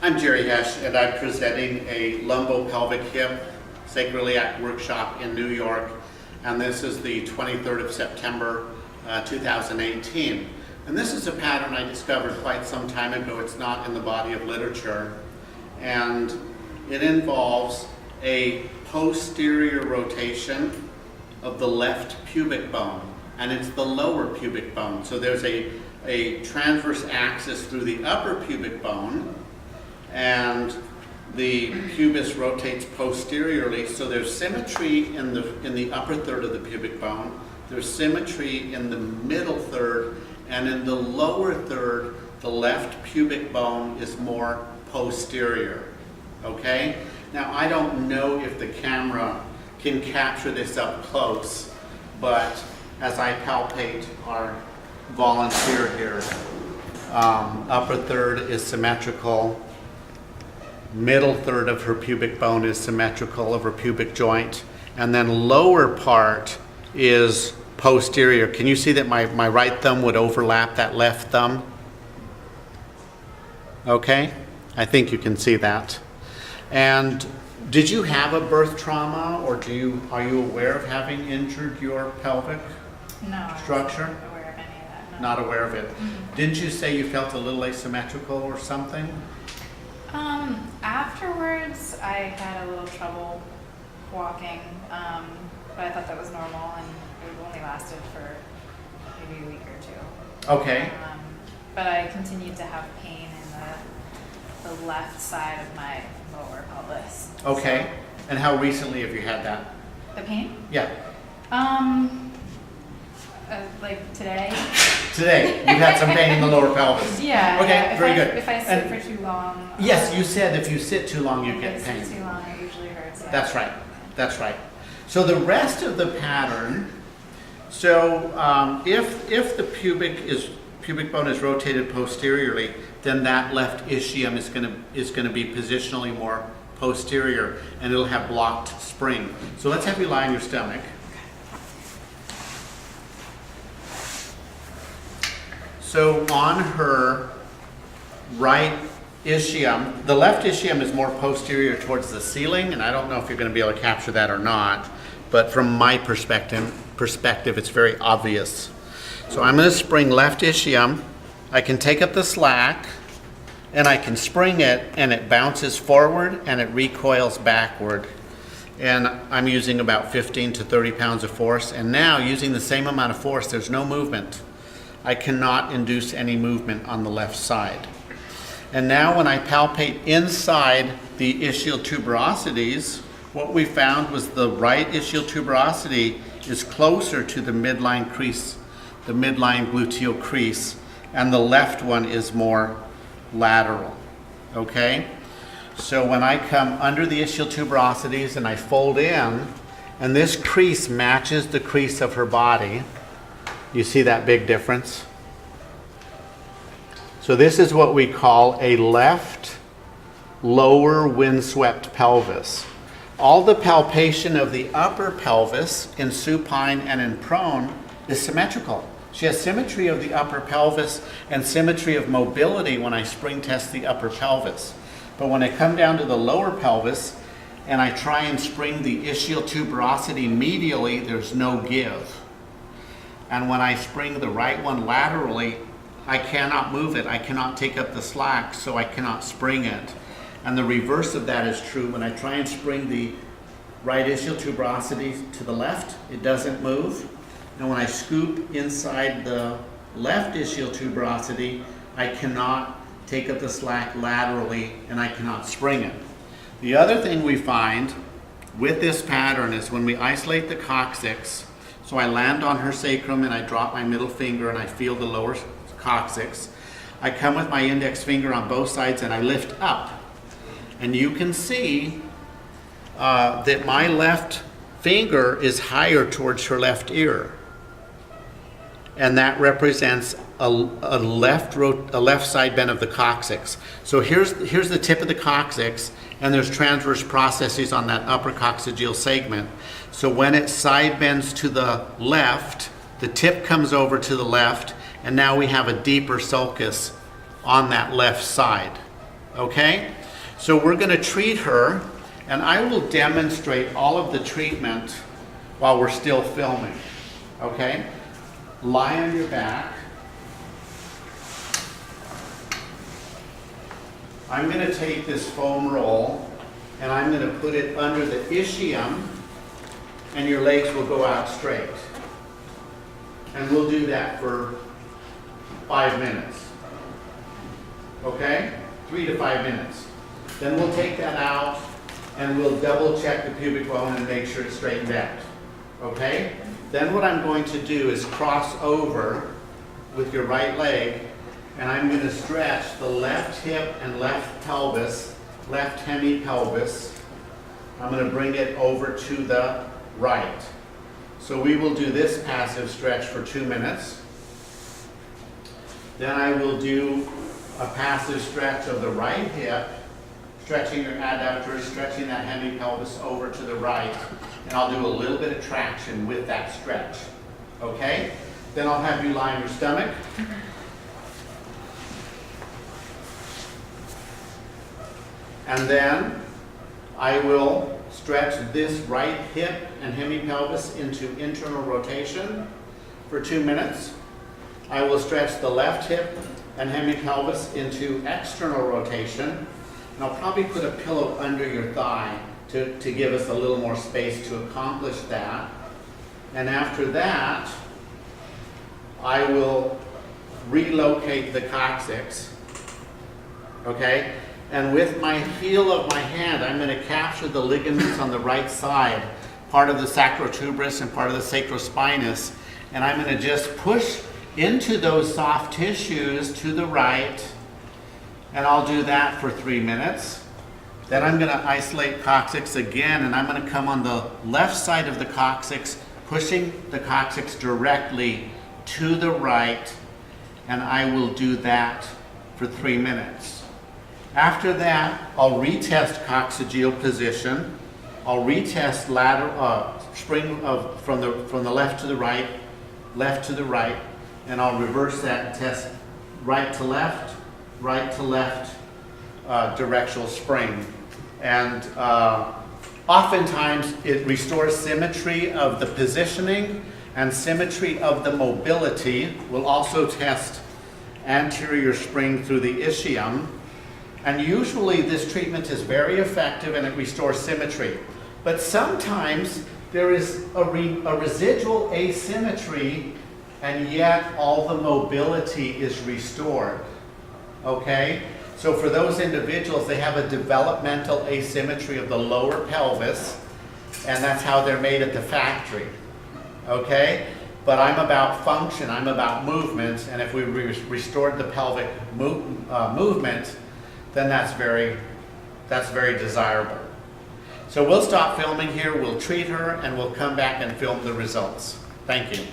I'm Jerry Hesch, and I'm presenting a lumbo-pelvic hip sacroiliac workshop in New York, and this is the 23rd of September 2018. And this is a pattern I discovered quite some time ago. It's not in the body of literature, and it involves a posterior rotation of the left pubic bone, and it's the lower pubic bone. So there's a transverse axis through the upper pubic bone, and the pubis rotates posteriorly, so there's symmetry in the upper third of the pubic bone, there's symmetry in the middle third, and in the lower third, the left pubic bone is more posterior, okay? Now, I don't know if the camera can capture this up close, but as I palpate our volunteer here, upper third is symmetrical, middle third of her pubic bone is symmetrical of her pubic joint, and then lower part is posterior. Can you see that my right thumb would overlap that left thumb? Okay, I think you can see that. And did you have a birth trauma, or are you aware of having injured your pelvic structure? I wasn't aware of any of that. No. Not aware of it. Mm-hmm. Didn't you say you felt a little asymmetrical or something? Afterwards, I had a little trouble walking, but I thought that was normal, and it only lasted for maybe a week or two. Okay. But I continued to have pain in the left side of my lower pelvis. Okay. So, And how recently have you had that? the pain? Yeah. Like today. Today, you had some pain in the lower pelvis. Yeah. Okay, yeah. very good. If I sit for too long. Yes, you said if you sit too long, you if get I pain. sit too long, it usually hurts. Yeah. That's right. That's right. So the rest of the pattern, so if the pubic bone is rotated posteriorly, then that left ischium is going to be positionally more posterior, and it'll have blocked spring. So let's have you lie on your stomach. So on her right ischium, the left ischium is more posterior towards the ceiling, and I don't know if you're going to be able to capture that or not, but from my perspective, it's very obvious. So I'm going to spring left ischium. I can take up the slack, and I can spring it, and it bounces forward, and it recoils backward. And I'm using about 15 to 30 pounds of force, and now using the same amount of force, there's no movement. I cannot induce any movement on the left side. And now when I palpate inside the ischial tuberosities, what we found was the right ischial tuberosity is closer to the midline crease, the midline gluteal crease, and the left one is more lateral, okay? So when I come under the ischial tuberosities and I fold in, and this crease matches the crease of her body, you see that big difference? So this is what we call a left lower windswept pelvis. All the palpation of the upper pelvis in supine and in prone is symmetrical. She has symmetry of the upper pelvis and symmetry of mobility when I spring test the upper pelvis. But when I come down to the lower pelvis and I try and spring the ischial tuberosity medially, there's no give. And when I spring the right one laterally, I cannot move it. I cannot take up the slack, so I cannot spring it. And the reverse of that is true. When I try and spring the right ischial tuberosity to the left, it doesn't move. And when I scoop inside the left ischial tuberosity, I cannot take up the slack laterally, and I cannot spring it. The other thing we find with this pattern is when we isolate the coccyx, so I land on her sacrum and I drop my middle finger and I feel the lower coccyx. I come with my index finger on both sides and I lift up. And you can see that my left finger is higher towards her left ear. And that represents a left side bend of the coccyx. So here's the tip of the coccyx, and there's transverse processes on that upper coccygeal segment. So when it side bends to the left, the tip comes over to the left, and now we have a deeper sulcus on that left side. Okay? So we're going to treat her, and I will demonstrate all of the treatment while we're still filming. Okay? Lie on your back. I'm going to take this foam roll and I'm going to put it under the ischium, and your legs will go out straight. And we'll do that for 5 minutes. Okay? 3 to 5 minutes. Then we'll take that out and we'll double check the pubic bone and make sure it's straightened out. Okay? Then what I'm going to do is cross over with your right leg, and I'm going to stretch the left hip and left pelvis, left hemipelvis. I'm going to bring it over to the right. So we will do this passive stretch for 2 minutes. Then I will do a passive stretch of the right hip, stretching your adductors, stretching that hemipelvis over to the right, and I'll do a little bit of traction with that stretch. Okay? Then I'll have you lie on your stomach. And then I will stretch this right hip and hemipelvis into internal rotation for 2 minutes. I will stretch the left hip and hemipelvis into external rotation. And I'll probably put a pillow under your thigh to give us a little more space to accomplish that. And after that, I will relocate the coccyx. Okay? And with my heel of my hand, I'm going to capture the ligaments on the right side, part of the sacrotuberous and part of the sacrospinous, and I'm going to just push into those soft tissues to the right, and I'll do that for 3 minutes. Then I'm going to isolate coccyx again, and I'm going to come on the left side of the coccyx, pushing the coccyx directly to the right, and I will do that for 3 minutes. After that, I'll retest coccygeal position. I'll retest lateral spring from the left to the right, and I'll reverse that and test right to left, directional spring. And oftentimes it restores symmetry of the positioning and symmetry of the mobility. We'll also test anterior spring through the ischium. And usually this treatment is very effective and it restores symmetry. But sometimes there is a residual asymmetry, and yet all the mobility is restored. Okay? So for those individuals, they have a developmental asymmetry of the lower pelvis, and that's how they're made at the factory. Okay? But I'm about function, I'm about movement, and if we restored the pelvic movement, then that's very desirable. So we'll stop filming here, we'll treat her, and we'll come back and film the results. Thank you.